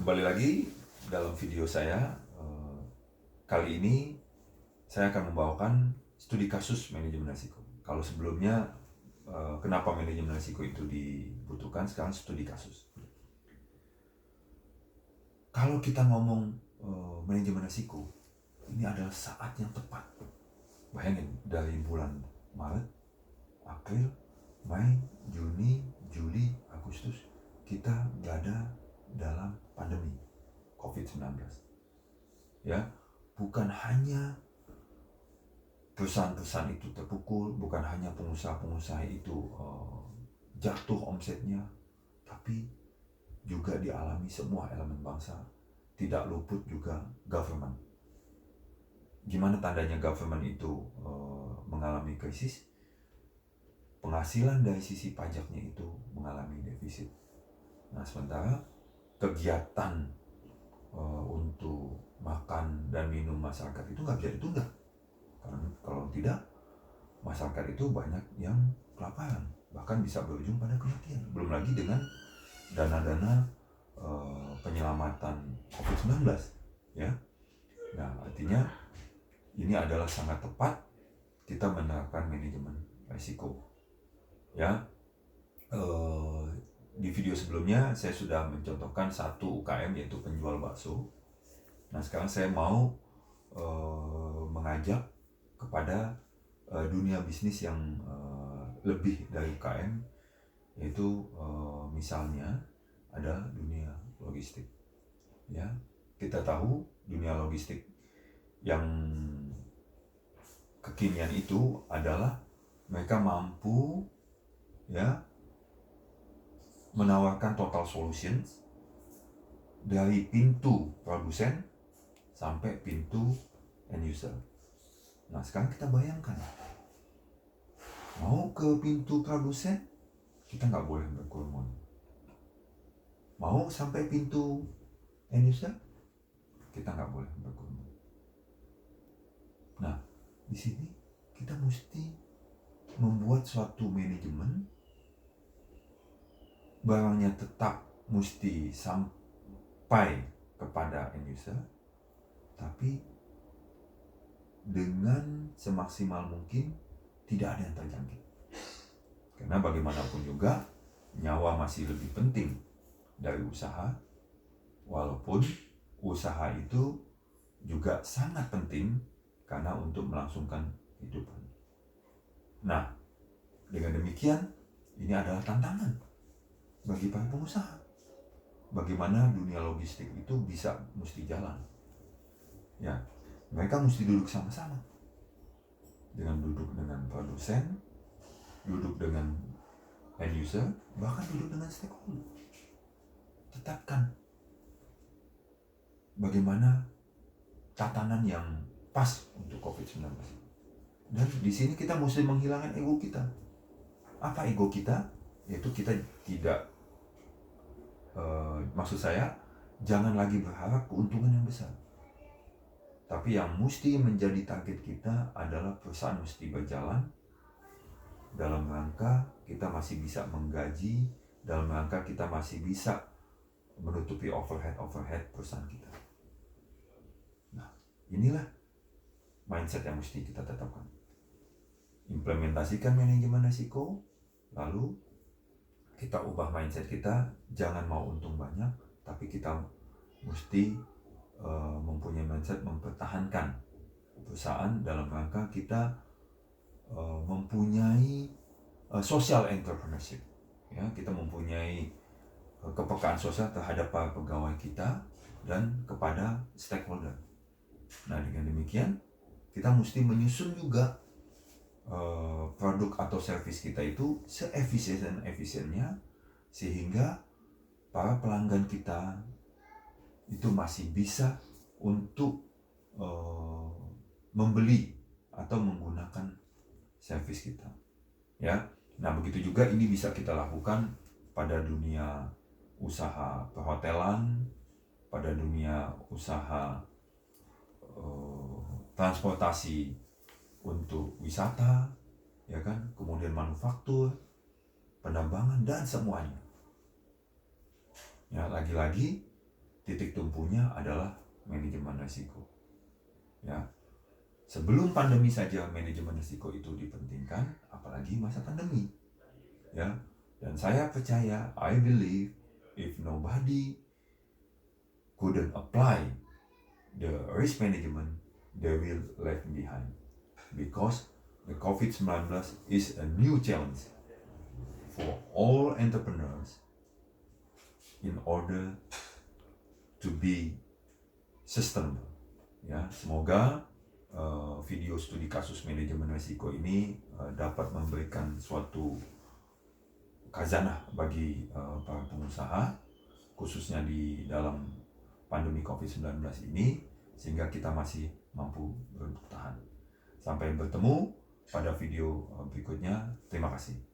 Kembali lagi dalam video saya. Kali ini saya akan membawakan studi kasus manajemen risiko. Kalau sebelumnya kenapa manajemen risiko itu dibutuhkan, sekarang studi kasus. Kalau kita ngomong manajemen risiko, ini adalah saat yang tepat. Bayangin, dari bulan Maret, April, Mei, Juni, Juli, Agustus, kita berada dalam pandemi COVID-19. Ya, bukan hanya perusahaan-perusahaan itu terpukul, bukan hanya pengusaha-pengusaha itu jatuh omsetnya, tapi juga dialami semua elemen bangsa, tidak luput juga government. Gimana tandanya government itu mengalami krisis? Penghasilan dari sisi pajaknya itu mengalami defisit. Nah, sementara kegiatan untuk makan dan minum masyarakat itu nggak bisa ditunda. Karena kalau tidak, masyarakat itu banyak yang kelaparan, bahkan bisa berujung pada kematian. Belum lagi dengan dana-dana penyelamatan COVID-19, ya. Nah, artinya ini adalah sangat tepat kita menerapkan manajemen risiko. Ya, di video sebelumnya saya sudah mencontohkan satu UKM, yaitu penjual bakso. Nah, sekarang saya mau mengajak kepada dunia bisnis yang lebih dari UKM, yaitu misalnya ada dunia logistik. Ya, kita tahu dunia logistik yang kekinian itu adalah mereka mampu, ya, menawarkan total solutions dari pintu produsen sampai pintu end user. Nah, sekarang kita bayangkan, mau ke pintu produsen, kita nggak boleh berkerumun. Mau sampai pintu end user, kita nggak boleh berkerumun. Nah, di sini kita mesti membuat suatu manajemen, barangnya tetap mesti sampai kepada end user, tapi dengan semaksimal mungkin tidak ada yang terjangkit. Karena bagaimanapun juga nyawa masih lebih penting dari usaha, walaupun usaha itu juga sangat penting karena untuk melangsungkan kehidupan. Nah, dengan demikian ini adalah tantangan bagi para pengusaha. Bagaimana dunia logistik itu bisa mesti jalan. Ya, mereka mesti duduk sama-sama, duduk dengan produsen, duduk dengan end user, bahkan duduk dengan stakeholder. Tetapkan bagaimana tatanan yang pas untuk COVID-19. Dan di sini kita mesti menghilangkan ego kita. Apa ego kita? Yaitu kita tidak, maksud saya, jangan lagi berharap keuntungan yang besar. Tapi yang mesti menjadi target kita adalah perusahaan mesti berjalan dalam rangka kita masih bisa menggaji, dalam rangka kita masih bisa menutupi overhead perusahaan kita. Nah, inilah mindset yang mesti kita tetapkan. Implementasikan manajemen risiko, lalu kita ubah mindset kita, jangan mau untung banyak, tapi kita mesti mempunyai mindset mempertahankan perusahaan dalam rangka kita mempunyai social entrepreneurship. Ya, kita mempunyai kepekaan sosial terhadap para pegawai kita dan kepada stakeholder. Nah, dengan demikian kita mesti menyusun juga produk atau service kita itu seefisien-efisiennya, sehingga para pelanggan kita itu masih bisa untuk membeli atau menggunakan service kita. Ya, nah begitu juga ini bisa kita lakukan pada dunia usaha perhotelan, pada dunia usaha transportasi untuk wisata, ya kan, kemudian manufaktur, penambangan dan semuanya. Ya, lagi-lagi titik tumpunya adalah manajemen risiko. Ya, sebelum pandemi saja manajemen risiko itu dipentingkan, apalagi masa pandemi. Ya, dan saya percaya, I believe, if nobody couldn't apply the risk management, they will left behind, because the COVID-19 is a new challenge for all entrepreneurs in order to be sustainable. Ya, semoga video studi kasus manajemen risiko ini dapat memberikan suatu khazanah bagi para pengusaha, khususnya di dalam pandemi COVID-19 ini, sehingga kita masih mampu bertahan. Sampai bertemu pada video berikutnya. Terima kasih.